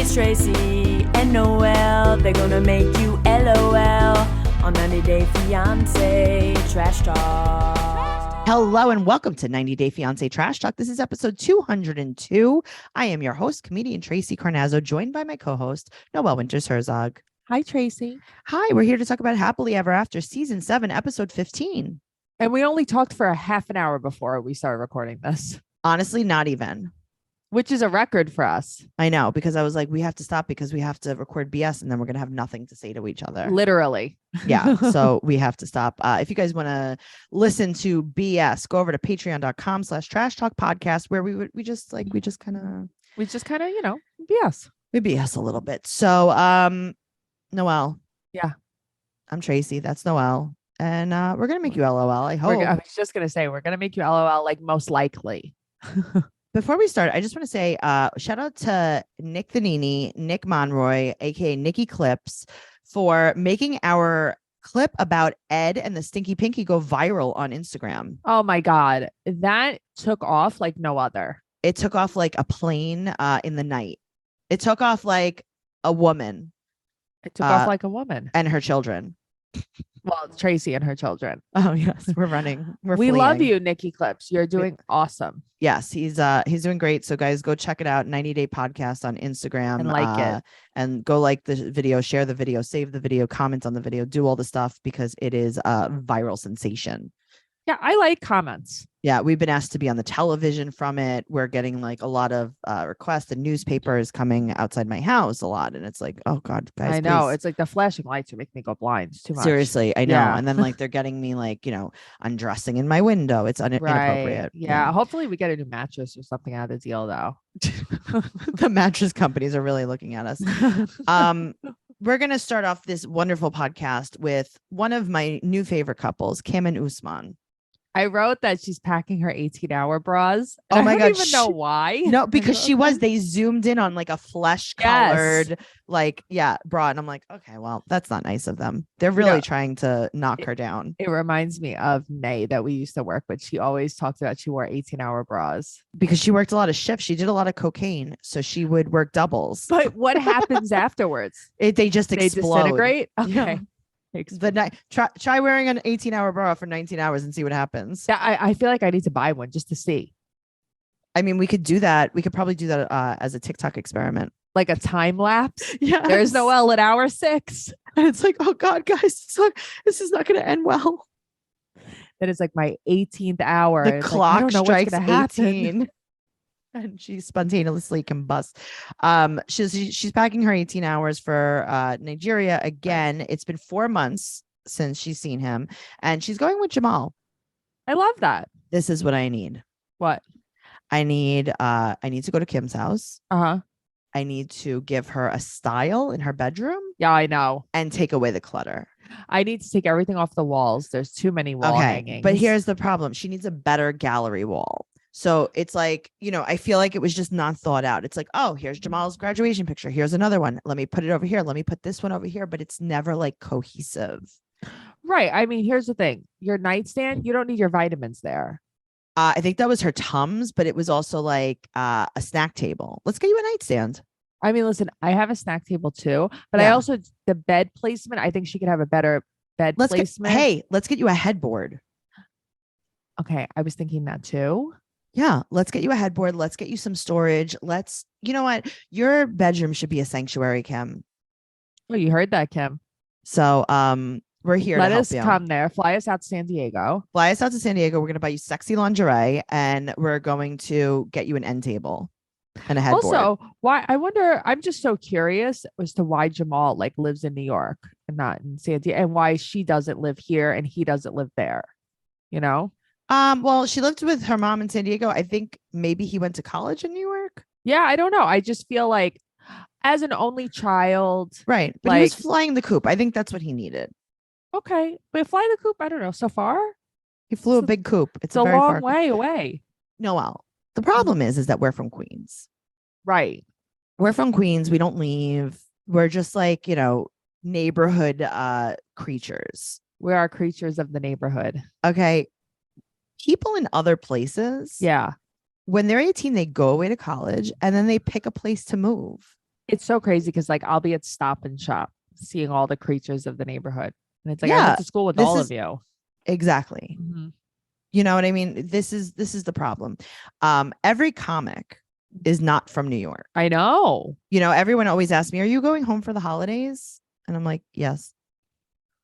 It's Tracey and Noelle. They're gonna make you LOL on 90 Day Fiance Trash Talk. Hello and welcome to 90 Day Fiance Trash Talk. This is episode 202. I am your host, comedian Tracey Carnazzo, joined by my co-host, Noelle Herzog. Hi, Tracey. Hi, we're here to talk about Happily Ever After, season 7, episode 15. And we only talked for a half an hour before we started recording this. Honestly, not even. Which is a record for us. I know, because I was like, we have to stop because we have to record BS and then we're going to have nothing to say to each other. Literally. Yeah. So we have to stop. If you guys want to listen to BS, go over to patreon.com/trash talk podcast, where we just kind of, BS. we BS a little bit. So, Noelle. Yeah. I'm Tracey. That's Noelle. And we're going to make you LOL. I hope. I was just going to say, we're going to make you LOL, like most likely. Before we start, I just want to say shout out to Nick Thanini, Nick Monroy, aka Nikki Clips, for making our clip about Ed and the Stinky Pinky go viral on Instagram. Oh my God. That took off like no other. It took off like a plane in the night. It took off like a woman. It took off like a woman. And her children. Well, Tracey and her children. Oh, yes. We're running. We love you, Nikki Clips. You're doing awesome. Yes, he's doing great. So guys, go check it out. 90 Day Podcast on Instagram. And like it. And go like the video, share the video, save the video, comment on the video, do all the stuff because it is a viral sensation. Yeah, I like comments. Yeah, we've been asked to be on the television from it. We're getting like a lot of requests. The newspaper is coming outside my house a lot. And it's like, oh God, guys. I know. Please. It's like the flashing lights are making me go blind. It's too much. Seriously, I know. Yeah. And then like they're getting me like, undressing in my window. It's inappropriate. Yeah. Hopefully we get a new mattress or something out of the deal though. The mattress companies are really looking at us. We're going to start off this wonderful podcast with one of my new favorite couples, Kim and Usman. I wrote that she's packing her 18-hour bras. Oh my God. I don't even know why. No, because they zoomed in on like a flesh colored, bra. And I'm like, okay, well, that's not nice of them. They're really trying to knock her down. It reminds me of Nay that we used to work with. She always talked about she wore 18-hour bras. Because she worked a lot of shifts. She did a lot of cocaine. So she would work doubles. But what happens afterwards? They just explode. Disintegrate? Okay. Yeah. Try wearing an 18-hour bra for 19 hours and see what happens. Yeah, I feel like I need to buy one just to see. I mean, we could do that. We could probably do that as a TikTok experiment. Like a time lapse. Yeah. There's Noelle at hour 6. And it's like, oh God, guys, this is not going to end well. That is like my 18th hour. The clock like, strikes 18. And she spontaneously combusts. She's packing her 18 hours for Nigeria again. It's been 4 months since she's seen him, and she's going with Jamal. I love that. This is what I need. What? I need to go to Kim's house. Uh-huh. I need to give her a style in her bedroom. Yeah, I know. And take away the clutter. I need to take everything off the walls. There's too many wall hangings. But here's the problem. She needs a better gallery wall. So it's like, I feel like it was just not thought out. It's like, oh, here's Jamal's graduation picture. Here's another one. Let me put it over here. Let me put this one over here. But it's never like cohesive. Right. I mean, here's the thing. Your nightstand, you don't need your vitamins there. I think that was her Tums, but it was also like a snack table. Let's get you a nightstand. I mean, listen, I have a snack table too, but I also, the bed placement, I think she could have a better bed placement. Let's get you a headboard. Okay. I was thinking that too. Yeah, let's get you a headboard. Let's get you some storage. You know what? Your bedroom should be a sanctuary, Kim. Oh, you heard that, Kim. So we're here Let to help us you. come there. Fly us out to San Diego. Fly us out to San Diego. We're going to buy you sexy lingerie, and we're going to get you an end table and a headboard. Also, why? I wonder, I'm just so curious as to why Jamal lives in New York and not in San Diego, and why she doesn't live here and he doesn't live there, Well, she lived with her mom in San Diego. I think maybe he went to college in New York. Yeah, I don't know. I just feel like as an only child. Right. But he was flying the coop. I think that's what he needed. Okay. But fly the coop, I don't know. So far? He flew a big coop. It's a long way away. Noelle, the problem is that we're from Queens. Right. We're from Queens. We don't leave. We're just like, neighborhood creatures. We are creatures of the neighborhood. Okay. People in other places. Yeah. When they're 18, they go away to college and then they pick a place to move. It's so crazy because like I'll be at Stop and Shop seeing all the creatures of the neighborhood. And it's like I Yeah, went to school with this all is of you. exactly. Mhm. You know what I mean? This is the problem. Every comic is not from New York. I know. You know, everyone always asks me, "Are you going home for the holidays?" And I'm like, "Yes,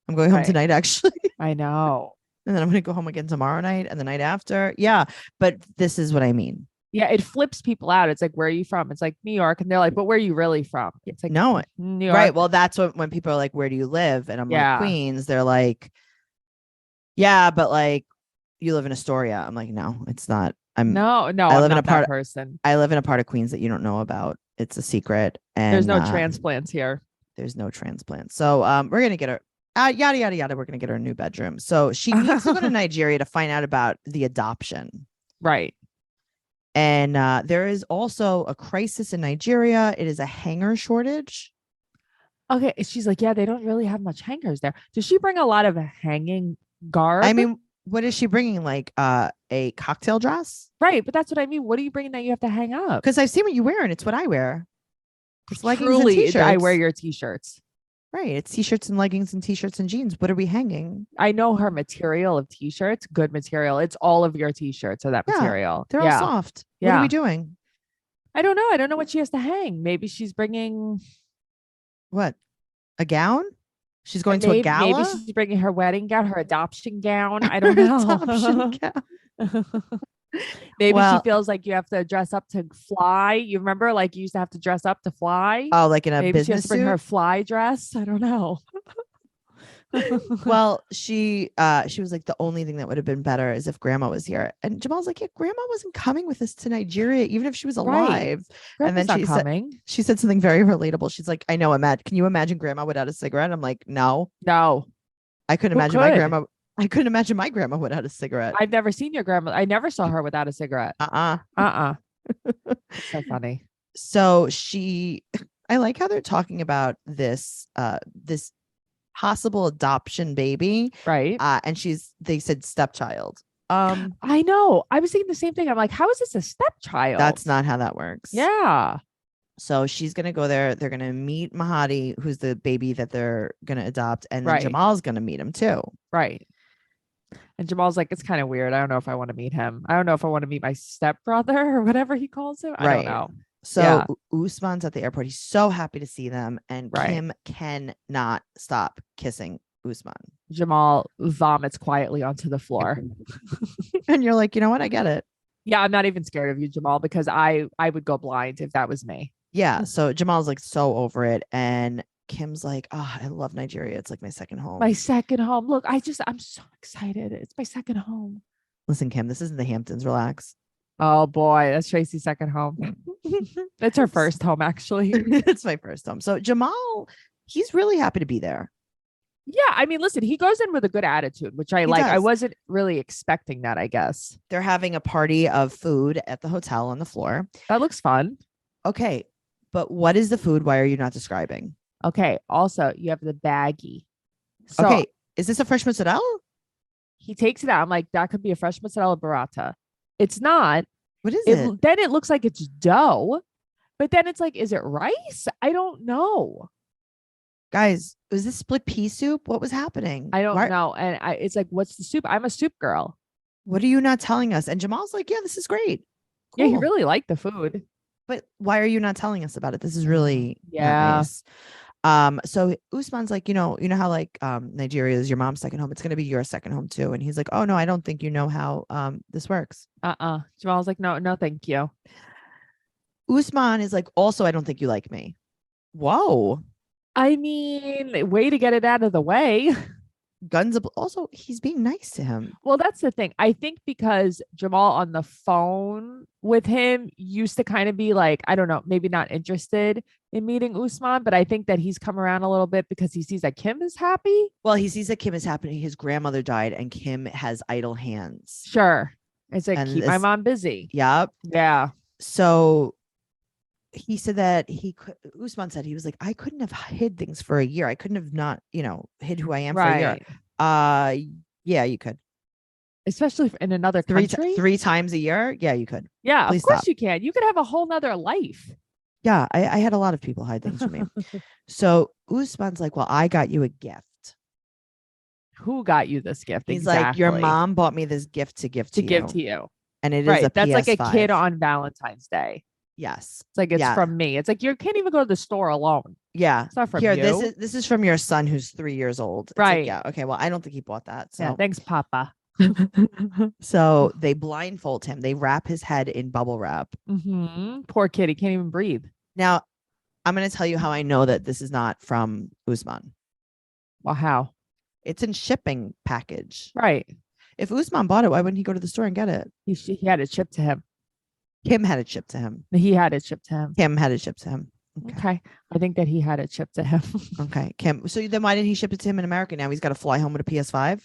I'm going home Right. tonight, actually." I know. And then I'm going to go home again tomorrow night and the night after. Yeah, but this is what I mean. Yeah, it flips people out. It's like, where are you from? It's like New York. And they're like, but where are you really from? It's like No, New right. York. Well, that's what when people are like, "Where do you live?" And I'm like, Yeah. "Queens." They're like, "Yeah, but like you live in Astoria." I'm like, "No, it's not. No, I I'm live in a not that part person. I live in a part of Queens that you don't know about. It's a secret, There's and no transplants here. there's no transplant. So we're gonna get her yada yada yada. We're gonna get her a new bedroom. So she needs to go to Nigeria to find out about the adoption. Right. And there is also a crisis in Nigeria. It is a hanger shortage. Okay. She's like, yeah, they don't really have much hangers there. Does she bring a lot of hanging garb? I mean, what is she bringing? Like a cocktail dress? Right. But that's what I mean. What are you bringing that you have to hang up? Because I've seen what you wear, and it's what I wear. It's leggings and Truly, t-shirts. I wear your t-shirts. Right. It's t-shirts and leggings and t-shirts and jeans. What are we hanging? I know her material of t-shirts, good material. It's all of your t-shirts are that Yeah, material. They're all soft. What are Yeah. we doing? I don't know. I don't know what she has to hang. Maybe she's bringing What? A gown? She's going to a maybe gala? she's bringing her wedding gown, her adoption gown. I don't know. Adoption gown. Maybe Well- she feels like you have to dress up to fly. You remember, like you used to have to dress up to fly. Oh, like in a Maybe she has business to bring suit? her fly dress. I don't know. Well, she was like, the only thing that would have been better is if grandma was here. And Jamal's like, yeah, grandma wasn't coming with us to Nigeria, even if she was alive. And then Grandma's not coming. she said something very relatable. She's like, I know, can you imagine grandma without a cigarette? I'm like, no, No, I couldn't Who imagine my could? grandma. I couldn't imagine my grandma without a cigarette. I've never seen your grandma. I never saw her without a cigarette. Uh-uh. So funny. So I like how they're talking about this possible adoption baby. Right. And they said stepchild. I know. I was thinking the same thing. I'm like, how is this a stepchild? That's not how that works. Yeah. So she's gonna go there. They're gonna meet Mahadi, who's the baby that they're gonna adopt, and then Right. Jamal's gonna meet him too. Right. And Jamal's like, it's kind of weird. I don't know if I want to meet him. I don't know if I want to meet my stepbrother or whatever he calls him. I don't Right. know. So Yeah. Usman's at the airport. He's so happy to see them, and Right. Kim cannot stop kissing Usman. Jamal vomits quietly onto the floor. And you're like, you know what? I get it. Yeah, I'm not even scared of you, Jamal, because I would go blind if that was me. Yeah. So Jamal's like so over it, and Kim's like, oh, I love Nigeria. It's like my second home. My second home. Look, I'm so excited. It's my second home. Listen, Kim, this isn't the Hamptons. Relax. Oh boy, that's Tracy's second home. It's her first home, actually. It's my first home. So Jamal, he's really happy to be there. Yeah, I mean, listen, he goes in with a good attitude, which I like. I does. wasn't really expecting that, I guess. They're having a party of food at the hotel on the floor. That looks fun. Okay. But what is the food? Why are you not describing? Okay. Also, you have the baggie. So Okay. Is this a fresh mozzarella? he takes it out. I'm like, that could be a fresh mozzarella burrata. It's not. What is it? Then it looks like it's dough, but then it's like, is it rice? I don't know. Guys, was this split pea soup? What was happening? I don't know. And it's like, what's the soup? I'm a soup girl. What are you not telling us? And Jamal's like, yeah, this is great. Yeah, he Cool. really liked the food. But why are you not telling us about it? This is really not Yeah. nice. So Usman's like, you know how like Nigeria is your mom's second home. It's gonna be your second home too. And he's like, oh no, I don't think you know how this works. Jamal's like, no, thank you. Usman is like, also, I don't think you like me. Whoa. I mean, way to get it out of the way. Guns up. Also, he's being nice to him. Well, that's the thing. I think because Jamal on the phone with him used to kind of be like, I don't know, maybe not interested in meeting Usman, but I think that he's come around a little bit because he sees that Kim is happy. Well, he sees that Kim is happening. His grandmother died, and Kim has idle hands. Sure. It's like, And keep my it's- mom busy. Yep. Yeah. So he said that Usman said he was like, I couldn't have hid things for a year. I couldn't have not, hid who I am for a year. Right. Yeah, you could. Especially in another country. Three times a year. Yeah, you could. Yeah, Please of course stop. you can. You could have a whole nother life. Yeah, I had a lot of people hide things from me. So Usman's like, well, I got you a gift. Who got you this gift? He's like, your Exactly. mom bought me this gift to give To to give you. to you. And it is Right. a That's like a PS5. kid on Valentine's Day. Yes. It's like it's Yeah. from me. It's like you can't even go to the store alone. Yeah. It's not from Here, you. this is from your son who's 3 years old. It's like, Right. yeah. Okay. Well, I don't think he bought that. So Yeah. Thanks, Papa. so they blindfold him. They wrap his head in bubble wrap. Poor kid. He can't even breathe. Now, I'm going to tell you how I know that this is not from Usman. Well, how? It's in shipping package. Right. If Usman bought it, why wouldn't he go to the store and get it? He had it shipped to him. Kim had it shipped to him. He had it shipped to him. Kim had it shipped to him. Okay. I think that he had it shipped to him. Okay. Kim. So then why didn't he ship it to him in America? Now he's got to fly home with a PS5.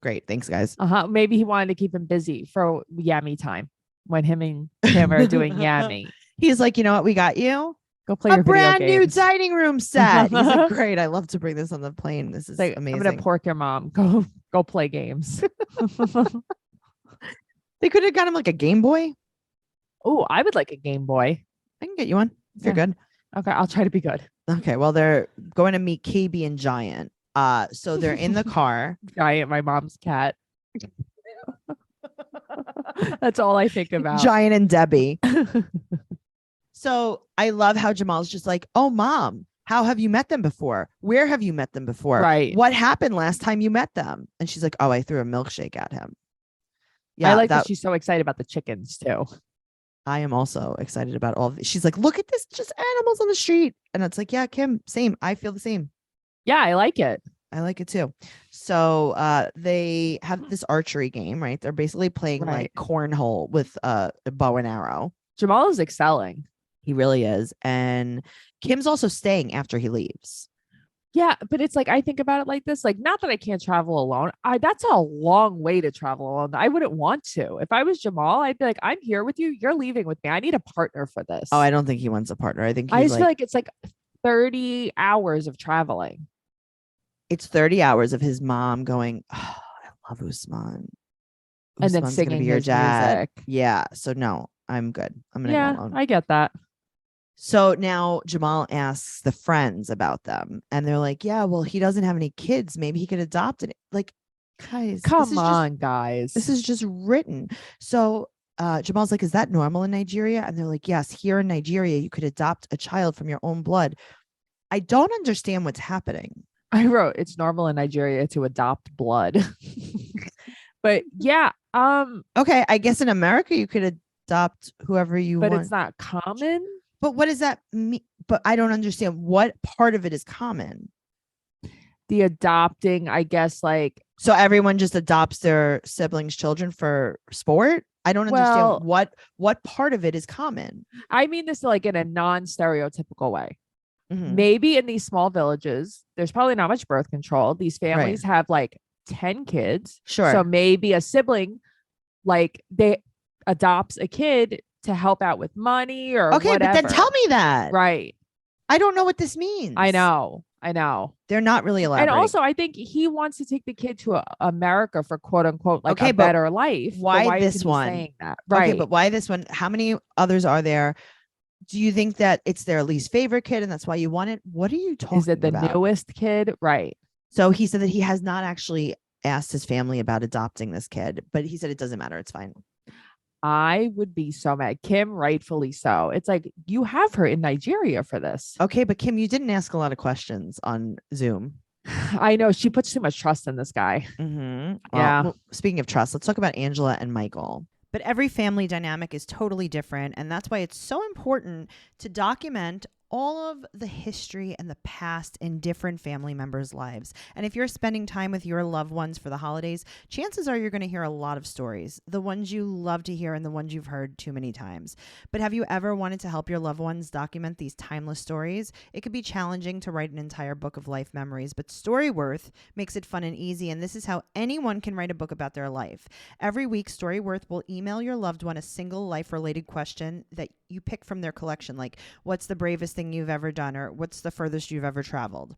Great. Thanks, guys. Maybe he wanted to keep him busy for Yummy time when him and Kim are doing Yummy. He's like, you know what? We got you Go play a your brand video new games. dining room set. He's like, great. I love to bring this on the plane. This is Like, amazing. I'm gonna pork your mom. Go play games. They could have got him like a Game Boy. Oh, I would like a Game Boy. I can get you one if you're good. Okay, I'll try to be good. Okay. Well, they're going to meet KB and Giant. So they're in the car. Giant, my mom's cat. That's all I think about. Giant and Debbie. So I love how Jamal's just like, oh, mom, how have you met them before? Where have you met them before? Right. What happened last time you met them? And she's like, oh, I threw a milkshake at him. Yeah, I like that she's so excited about the chickens too. I am also excited about all of this. She's like, look at this, just animals on the street. And it's like, yeah, Kim, same. I feel the same. Yeah, I like it. I like it too. So they have this archery game, right? They're basically playing like cornhole with a bow and arrow. Jamal is excelling. He really is. And Kim's also staying after he leaves. Yeah, but it's like I think about it like this, like not that I can't travel alone. That's a long way to travel alone. I wouldn't want to. If I was Jamal, I'd be like, I'm here with you. You're leaving with me. I need a partner for this. Oh, I don't think he wants a partner. I think I he's just feel like it's like 30 hours of traveling. It's 30 hours of his mom going, oh, I love Usman. And then Usman's singing gonna be your his dad. music. Yeah. So no, I'm good. I'm gonna go alone. I get that. So now Jamal asks the friends about them, and they're like, yeah, well, he doesn't have any kids. Maybe he could adopt it. Like, guys, come on, guys. This is just written. So Jamal's like, is that normal in Nigeria? And they're like, yes, here in Nigeria, you could adopt a child from your own blood. I don't understand what's happening. I wrote it's normal in Nigeria to adopt blood. But yeah, okay, I guess in America you could adopt whoever you want. But it's not common. But what does that mean? But I don't understand what part of it is common. The adopting, I guess, like so everyone just adopts their siblings' children for sport. I don't understand what part of it is common. I mean this like in a non-stereotypical way. Mm-hmm. Maybe in these small villages, there's probably not much birth control. These families have like 10 kids. Sure. So maybe a sibling, like they adopts a kid to help out with money or okay, whatever. but then tell me that. Right. I don't know what this means. I know. They're not really elaborating. And also, I think he wants to take the kid to America for quote unquote like a but better life. Why this one? Saying that? Right. Okay, but why this one? How many others are there? Do you think that it's their least favorite kid and that's why you want it? What are you talking about? Is it the newest kid? Right. So he said that he has not actually asked his family about adopting this kid, but he said it doesn't matter. It's fine. I would be so mad. Kim, rightfully so. It's like you have her in Nigeria for this. Okay, but Kim, you didn't ask a lot of questions on Zoom. I know she puts too much trust in this guy. Mm-hmm. Yeah. Well, speaking of trust, let's talk about Angela and Michael. But every family dynamic is totally different. And that's why it's so important to document all of the history and the past in different family members' lives. And if you're spending time with your loved ones for the holidays, chances are you're going to hear a lot of stories, the ones you love to hear and the ones you've heard too many times. But have you ever wanted to help your loved ones document these timeless stories? It could be challenging to write an entire book of life memories, but Storyworth makes it fun and easy, and this is how anyone can write a book about their life. Every week, Storyworth will email your loved one a single life-related question that you pick from their collection, like what's the bravest thing you've ever done, or what's the furthest you've ever traveled,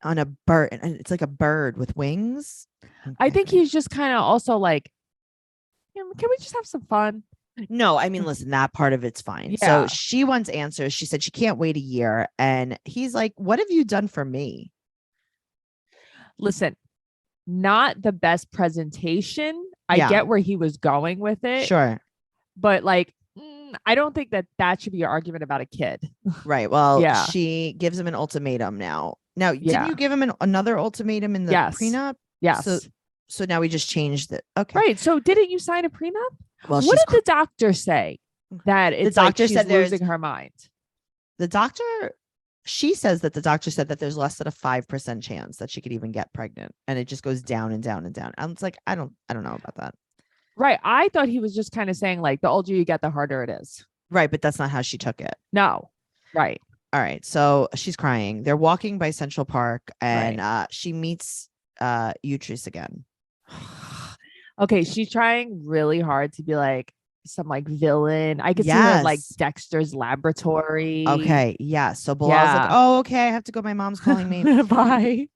on a bird, and it's like a bird with wings. I think Okay. he's just kind of also like, can we just have some fun? No, I mean, listen, that part of it's fine. So Yeah. she wants answers. She said she can't wait a year. And he's like, what have you done for me? Listen, not the best presentation. I Yeah. get where he was going with it, Sure. but like, I don't think that should be your argument about a kid. Right. Well, Yeah. she gives him an ultimatum now. Now, Yeah. didn't you give him another ultimatum in the Yes. prenup? Yes. So now we just changed it. Okay. Right. So didn't you sign a prenup? Well, What did the doctor say? That it's doctor like she's said there's- losing her mind. the doctor, she says that the doctor said that there's less than a 5% chance that she could even get pregnant. And it just goes down and down and down. And it's like, I don't know about that. Right. I thought he was just kind of saying like the older you get, the harder it is. Right. But that's not how she took it. No. Right. All right. So she's crying. They're walking by Central Park and she meets Utrice again. Okay. She's trying really hard to be like some like villain. I could see her in, like Yes. Dexter's Laboratory. Okay. Yeah. So Bilal's like, oh, okay. I have to go. My mom's calling me. Bye.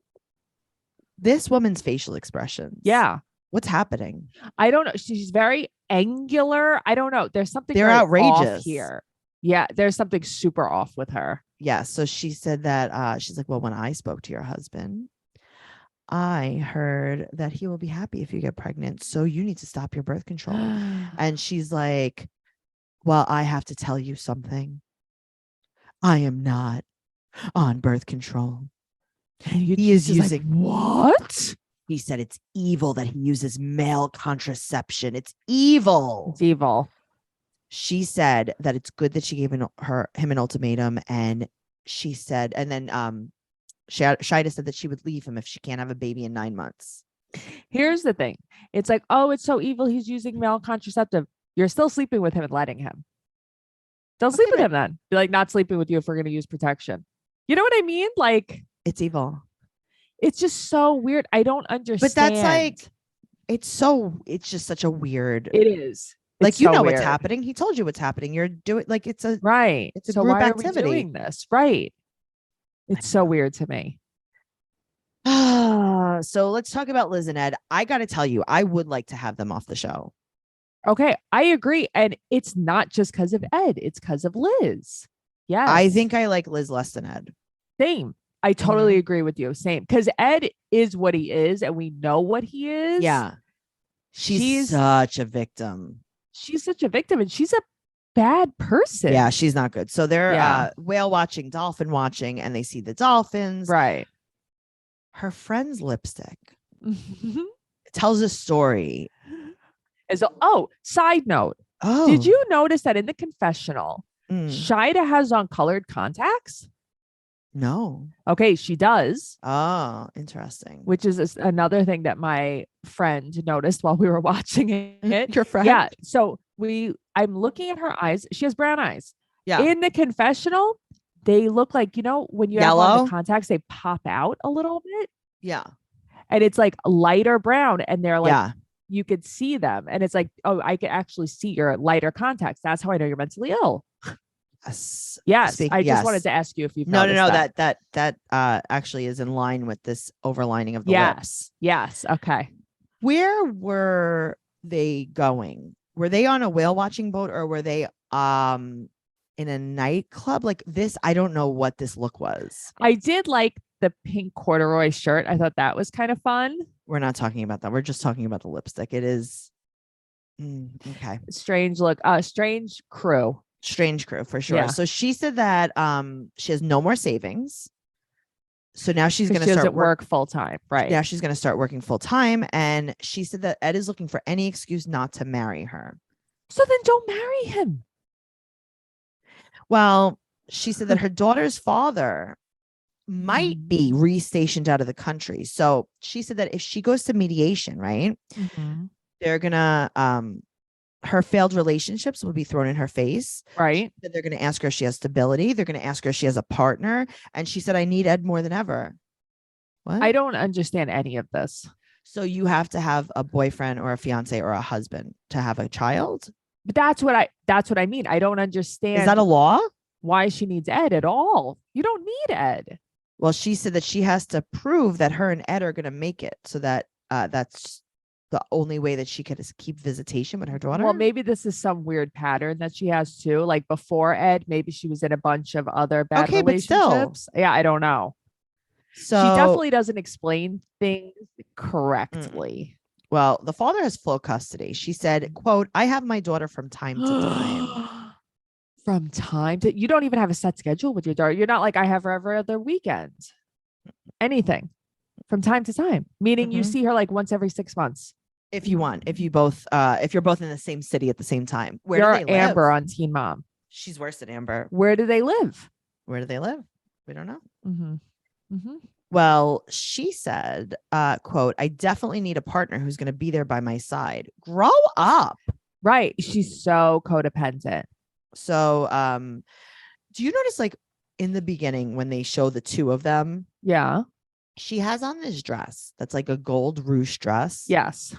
This woman's facial expressions. Yeah. What's happening? I don't know. She's very angular. I don't know. There's something They're very outrageous off here. Yeah. There's something super off with her. Yeah. So she said that she's like, well, when I spoke to your husband, I heard that he will be happy if you get pregnant. So you need to stop your birth control. And she's like, well, I have to tell you something. I am not on birth control. He is using what? He said it's evil that he uses male contraception. It's evil. It's evil. She said that it's good that she gave him an ultimatum. And she said, and then Shida said that she would leave him if she can't have a baby in 9 months. Here's the thing. It's like, oh, it's so evil. He's using male contraceptive. You're still sleeping with him and letting him. Don't sleep with him then. Be like, not sleeping with you if we're going to use protection. You know what I mean? Like, it's evil. It's just so weird. I don't understand. But that's like, it's just such a weird. It is. Like, It's you so know weird. what's happening. He told you what's happening. You're doing like, it's a right. It's a so group why activity. Are we doing this? Right. It's so weird to me. So let's talk about Liz and Ed. I got to tell you, I would like to have them off the show. Okay. I agree. And it's not just because of Ed. It's because of Liz. Yes. I think I like Liz less than Ed. Same. I totally agree with you. Same. Because Ed is what he is and we know what he is. Yeah. She's such a victim. She's such a victim and she's a bad person. Yeah, she's not good. So they're whale watching, dolphin watching, and they see the dolphins. Right. Her friend's lipstick tells a story. Side note. Oh. Did you notice that in the confessional, Mm. Shida has on colored contacts? No. Okay, she does. Oh, interesting. Which is another thing that my friend noticed while we were watching it. Your friend? Yeah. So I'm looking at her eyes. She has brown eyes. Yeah. In the confessional, they look like, when you have on Yellow? the contacts, they pop out a little bit. Yeah. And it's like lighter brown. And they're like, yeah. you could see them. And it's like, oh, I could actually see your lighter contacts. That's how I know you're mentally ill. Yes. I just wanted to ask you if you've noticed that actually is in line with this overlining of the lips. Yes. Okay. Where were they going? Were they on a whale watching boat or were they in a nightclub? Like this, I don't know what this look was. I did like the pink corduroy shirt. I thought that was kind of fun. We're not talking about that. We're just talking about the lipstick. It is okay. Strange look. Strange crew. Strange crew for sure. Yeah. So she said that she has no more savings. So now she's going to start start work full time. Right. Now she's going to start working full time. And she said that Ed is looking for any excuse not to marry her. So then don't marry him. Well, she said that her daughter's father might be restationed out of the country. So she said that if she goes to mediation, right, they're going to, her failed relationships will be thrown in her face. Right. They're going to ask her if she has stability. They're going to ask her if she has a partner. And she said, I need Ed more than ever. What? I don't understand any of this. So you have to have a boyfriend or a fiance or a husband to have a child? But that's what I mean. I don't understand. Is that a law? Why she needs Ed at all? You don't need Ed. Well, she said that she has to prove that her and Ed are going to make it, so that that's the only way that she could keep visitation with her daughter. Well, maybe this is some weird pattern that she has too. Like before Ed, maybe she was in a bunch of other bad Okay, but still. relationships. Yeah, I don't know. So She definitely doesn't explain things correctly. Well, the father has full custody. She said, quote, I have my daughter from time to time. From time to, you don't even have a set schedule with your daughter. You're not like I have her every other weekend. Anything from time to time, meaning you Mhm. see her like once every 6 months. If you want, if you're both in the same city at the same time. Where You're do they live? Amber on Teen Mom. She's worse than Amber. Where do they live? Where do they live? We don't know. Mm-hmm. Mm-hmm. Well, she said, quote, I definitely need a partner who's going to be there by my side. Grow up. Right. She's so codependent. So, do you notice like in the beginning when they show the two of them, Yeah. she has on this dress that's like a gold ruche dress. Yes.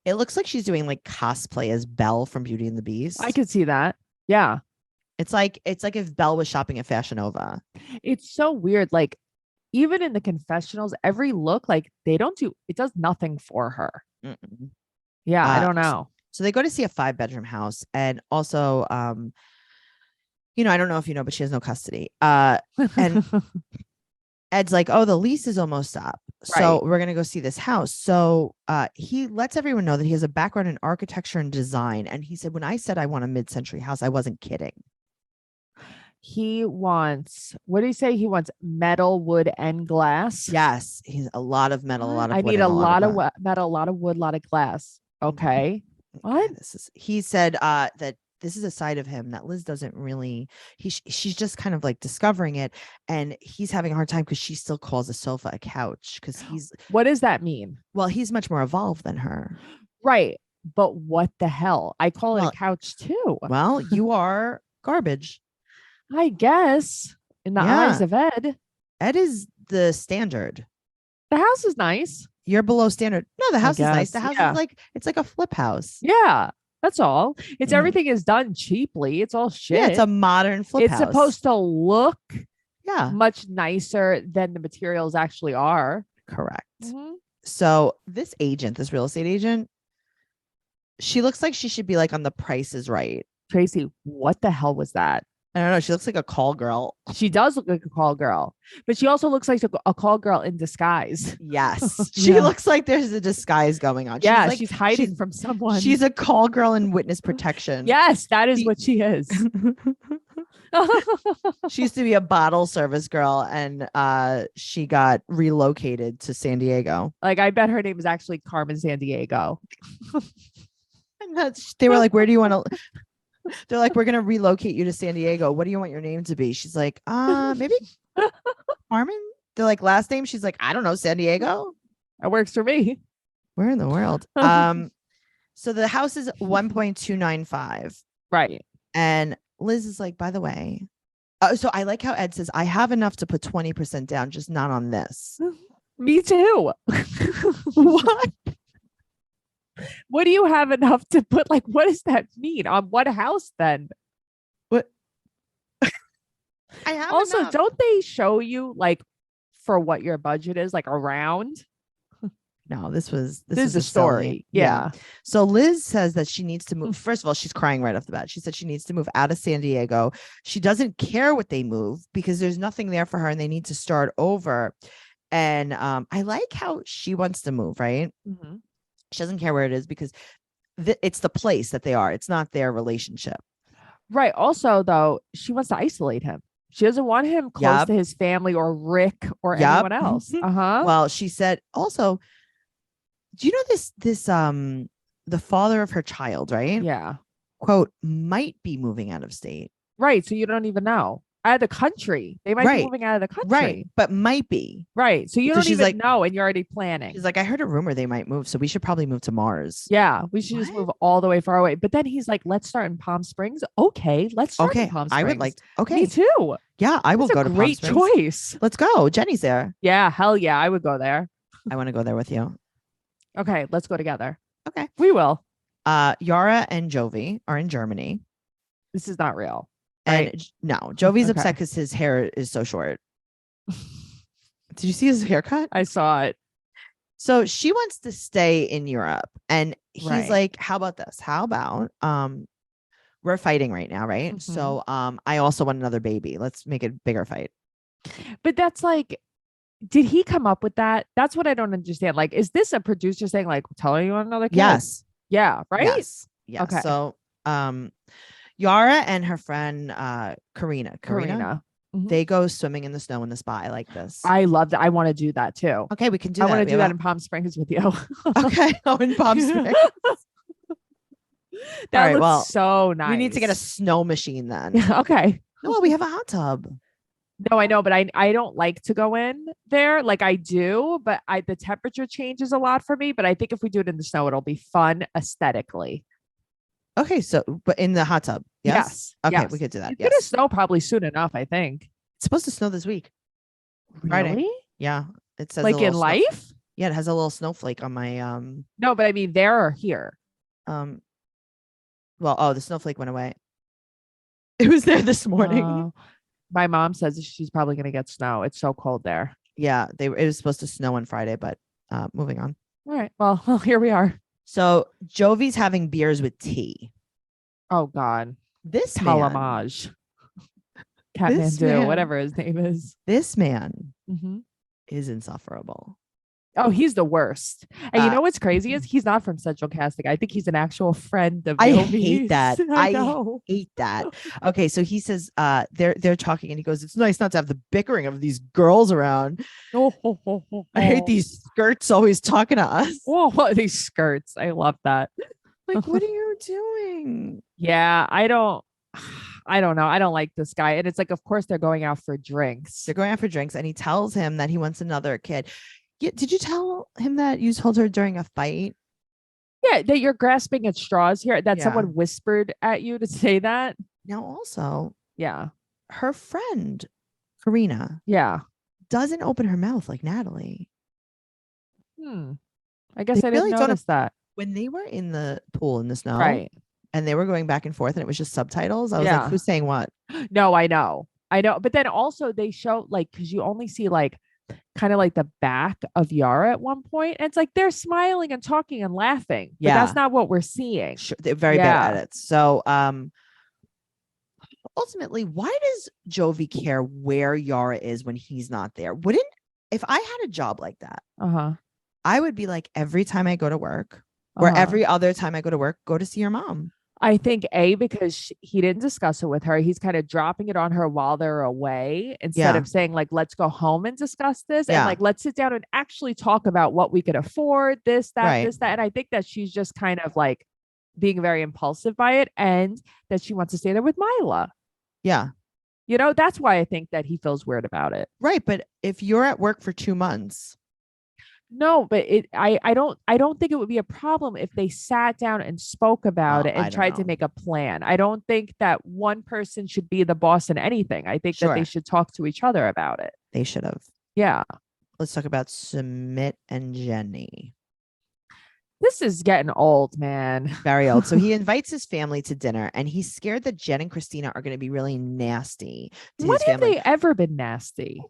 It looks like she's doing like cosplay as Belle from Beauty and the Beast. I could see that. Yeah. It's like if Belle was shopping at Fashion Nova. It's so weird. Like, even in the confessionals, every look, like they don't do, it does nothing for her. Mm-mm. Yeah. I don't know. So they go to see a 5-bedroom house, and also, I don't know if you know, but she has no custody. And Ed's like, oh, the lease is almost up, so Right. we're gonna go see this house. So he lets everyone know that he has a background in architecture and design, and he said, when I said I want a mid-century house, I wasn't kidding. He wants, what did he say? He wants metal, wood, and glass. Yes, he's a lot of metal, a lot of I wood, need and a lot of glass. metal, a lot of wood, a lot of glass. Okay. What? He said that this is a side of him that Liz doesn't really, she's just kind of like discovering it, and he's having a hard time because she still calls a sofa a couch, because What does that mean? he's much more evolved than her. Right. But what the hell? I call it Well- a couch too. Well, you are garbage. I guess in the eyes Yeah. of Ed, Ed is the standard. the house is nice. You're below standard. No, the house is nice. The guess, house yeah. is like, it's like a flip house. Yeah. That's all. It's Mhm. everything is done cheaply. It's all shit. Yeah, it's a modern flip It's house. supposed to look Yeah, much nicer than the materials actually are. correct. Mhm. So this agent, this real estate agent, she looks like she should be like on The Price is Right. Tracy, what the hell was that? I don't know. She looks like a call girl. She does look like a call girl, but she also looks like a call girl in disguise. Yes. She Yeah. looks like there's a disguise going on. Yeah, like, she's hiding from someone. She's a call girl in witness protection. Yes, that is She- what she is. She used to be a bottle service girl, and she got relocated to San Diego. Like, I bet her name is actually Carmen San Diego. And they were like, where do you want to? They're like, we're going to relocate you to San Diego. What do you want your name to be? She's like, maybe Carmen. They're like, last name. She's like, I don't know, San Diego. That works for me. Where in the world? So the house is 1.295. Right. And Liz is like, by the way, so I like how Ed says, I have enough to put 20% down, just not on this. Me too. What? What do you have enough to put? Like, what does that mean? On what house then? What? I have Also, enough. don't they show you like for what your budget is, like around? No, this is a story. silly. Yeah. So Liz says that she needs to move. First of all, she's crying right off the bat. She said she needs to move out of San Diego. She doesn't care what they move because there's nothing there for her and they need to start over. And I like how she wants to move, right? Mm-hmm. She doesn't care where it is because it's the place that they are. It's not their relationship. Right. Also, though, she wants to isolate him. She doesn't want him close Yup. to his family or Rick or Yup. anyone else. Uh-huh. Well, she said also, do you know this the father of her child, right? Yeah. Quote, might be moving out of state. Right. So you don't even know. Out of the country. They might be Right. moving out of the country. Right. But might be. Right. So you So don't she's even like- know and you're already planning. She's like, I heard a rumor they might move, so we should probably move to Mars. Yeah, we should just What? move all the way far away. But then he's like, let's start in Palm Springs. Okay, let's start in Okay. Palm Springs. I would like okay. Me too. Yeah, I will That's go a to Palm great Springs. choice. Let's go. Jenny's there. Yeah, hell yeah, I would go there. I want to go there with you. Okay, let's go together. Okay. We will. Yara and Jovi are in Germany. This is not real. And Right. no, Jovi's Okay. upset because his hair is so short. Did you see his haircut? I saw it. So she wants to stay in Europe, and he's Right. like, how about this? How about we're fighting right now, right? Mhm. So I also want another baby. Let's make it a bigger fight. But that's like, did he come up with that? That's what I don't understand. Like, is this a producer saying, like, telling you want another kid? Yes. Yeah. Right. Yes. Yes. Okay. So Yara and her friend Karina, Karina. Mhm. they go swimming in the snow in the spa. I like this. I love that. I want to do that too. Okay, we can do I that. want to We do have that in Palm Springs with you. Okay. Oh, in Palm Springs. That right, looks well, so nice. We need to get a snow machine then. Okay. No, we have a hot tub. No, I know, but I don't like to go in there. Like I do, but the temperature changes a lot for me. But I think if we do it in the snow, it'll be fun aesthetically. Okay, so but in the hot tub. Yes. Okay, yes. we could do that. It's gonna snow probably soon enough, I think. It's supposed to snow this week. Friday. Really? Yeah. It says Like in life? Yeah, it has a little snowflake on my No, but I mean there or here. well, the snowflake went away. It was there this morning. My mom says she's probably gonna get snow. It's so cold there. Yeah, it was supposed to snow on Friday, but moving on. All right. Well, here we are. So Jovi's having beers with tea. Oh God. This man, Talamaj. Kathmandu, whatever his name is. This man Mhm. is insufferable. Oh, he's the worst. And you know what's crazy is he's not from Central Casting. I think he's an actual friend of I Jovi's. hate that. I know. Hate that. Okay, so he says they're talking and he goes, it's nice not to have the bickering of these girls around. I hate these skirts always talking to us. Oh, these skirts. I love that. Like, what are you doing? Yeah, I don't know. I don't like this guy. And it's like, of course, they're going out for drinks. They're going out for drinks, and he tells him that he wants another kid. Yeah, did you tell him that you told her during a fight? Yeah, that you're grasping at straws here. That Yeah. someone whispered at you to say that. Now, also, Yeah. her friend, Karina, Yeah. doesn't open her mouth like Natalie. I guess They I didn't really don't notice that. When they were in the pool in the snow, Right. and they were going back and forth and it was just subtitles, I was Yeah. like, who's saying what? No, I know. But then also they show like, because you only see like kind of like the back of Yara at one point, and it's like they're smiling and talking and laughing. But Yeah. that's not what we're seeing. Sure, they're very bad at it. So ultimately, why does Jovi care where Yara is when he's not there? If I had a job like that, I would be like, every time I go to work or every other time I go to work, go to see your mom. I think because he didn't discuss it with her. He's kind of dropping it on her while they're away instead of saying like, let's go home and discuss this. And like, let's sit down and actually talk about what we could afford, this, that, this, that. And I think that she's just kind of like being very impulsive by it, and that she wants to stay there with Mila. Yeah. You know, that's why I think that he feels weird about it. Right. But if you're at work for 2 months. No, but I don't think it would be a problem if they sat down and spoke about it and tried to make a plan. I don't think that one person should be the boss in anything. I think that they should talk to each other about it. They should have. Yeah. Let's talk about Sumit and Jenny. This is getting old, man. Very old. So he invites his family to dinner, and he's scared that Jen and Christina are going to be really nasty to When his family. have they ever been nasty?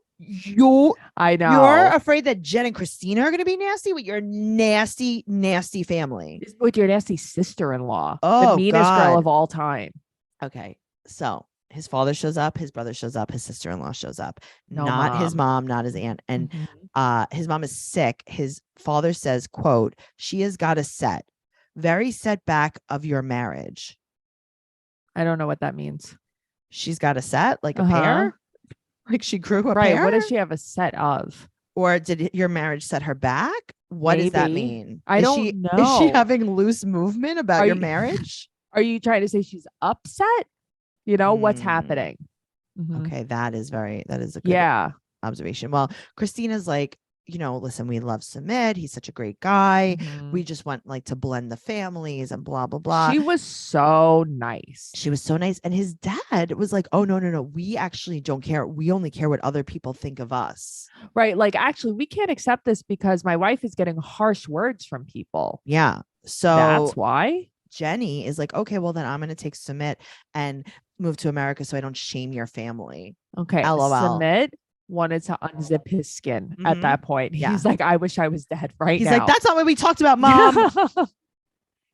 I know. You're afraid that Jen and Christina are going to be nasty with your nasty, nasty family. With your nasty sister-in-law. Oh, the meanest God. girl of all time. Okay. So his father shows up, his brother shows up, his sister-in-law shows up. No not his mom, not his aunt. And his mom is sick. His father says, quote, she has got a very set back of your marriage. I don't know what that means. She's got a set, like a pair? Like she grew a right. pair? What does she have a set of? Or did your marriage set her back? What does that mean? I don't know. Is she having loose movement about your marriage? Are you trying to say she's upset? You know, what's happening? Okay, that is a good observation. Well, Christina's like, listen, we love Sumit. He's such a great guy. We just want like to blend the families and blah, blah, blah. She was so nice. She was so nice. And his dad was like, oh, no. We actually don't care. We only care what other people think of us. Right. Like, actually, we can't accept this because my wife is getting harsh words from people. Yeah. So that's why Jenny is like, okay, well, then I'm going to take Sumit and move to America so I don't shame your family. Okay. LOL. Sumit wanted to unzip his skin Mhm. at that point. Yeah. He's like, I wish I was dead right He's now. like, that's not what we talked about, Mom.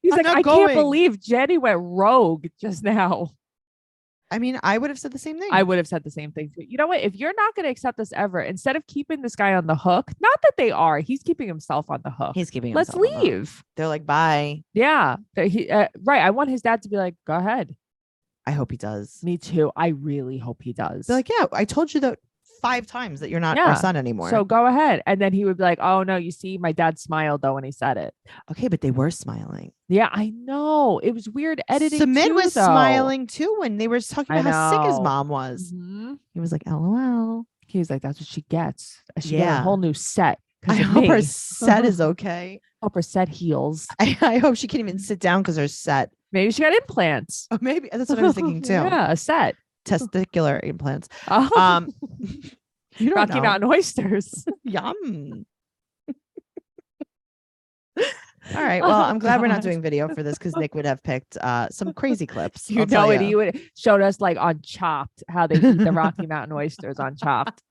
He's I'm like, not I going. can't believe Jenny went rogue just now. I mean, I would have said the same thing. I would have said the same thing too. You know what? If you're not going to accept this ever, instead of keeping this guy on the hook, not that they are, he's keeping himself on the hook. He's keeping Let's himself on the hook. leave. They're like, bye. Yeah. Right. I want his dad to be like, go ahead. I hope he does. Me too. I really hope he does. They're like, yeah, I told you that 5 times that you're not Yeah. our son anymore. So go ahead. And then he would be like, oh no, you see, my dad smiled though when he said it. okay, but they were smiling. Yeah, I know. It was weird editing. Sumit too, was though. smiling too when they were talking I about how sick his know. mom was. Mhm. He was like, LOL. He was like, that's what she gets. She got Yeah. a whole new set. I Of hope me. her set is okay. Hope her set heals. I hope she can't even sit down because her set. Maybe she got implants. Oh, maybe that's what I was thinking too. Yeah, a set. Testicular implants. Oh, You don't Rocky know. Mountain oysters. Yum. All right. Well, I'm glad we're not doing video for this because Nick would have picked some crazy clips. You I'll tell know it. ya. He would showed us like on Chopped how they eat the Rocky Mountain oysters on Chopped.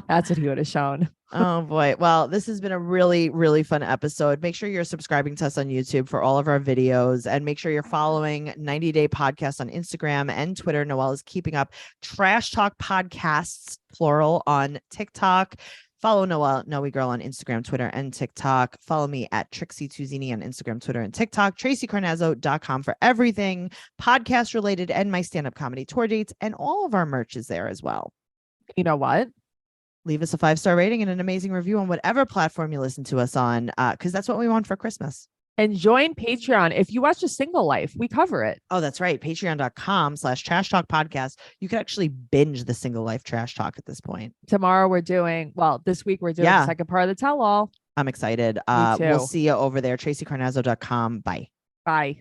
That's what he would have shown. Oh boy. Well, this has been a really, really fun episode. Make sure you're subscribing to us on YouTube for all of our videos and make sure you're following 90 Day Podcast on Instagram and Twitter. Noelle is keeping up Trash Talk Podcasts, plural, on TikTok. Follow Noelle Girl on Instagram, Twitter, and TikTok. Follow me at Trixie Tuzini on Instagram, Twitter, and TikTok. TraceyCarnazzo.com for everything podcast related and my stand-up comedy tour dates. And all of our merch is there as well. You know what? Leave us a 5-star rating and an amazing review on whatever platform you listen to us on, because that's what we want for Christmas. And join Patreon. If you watch A Single Life, we cover it. Oh, that's right. Patreon.com/Trash Talk Podcast. You can actually binge the Single Life Trash Talk at this point. Tomorrow we're doing, this week we're doing the second part of the tell all. I'm excited. Me too. We'll see you over there. TraceyCarnazzo.com. Bye. Bye.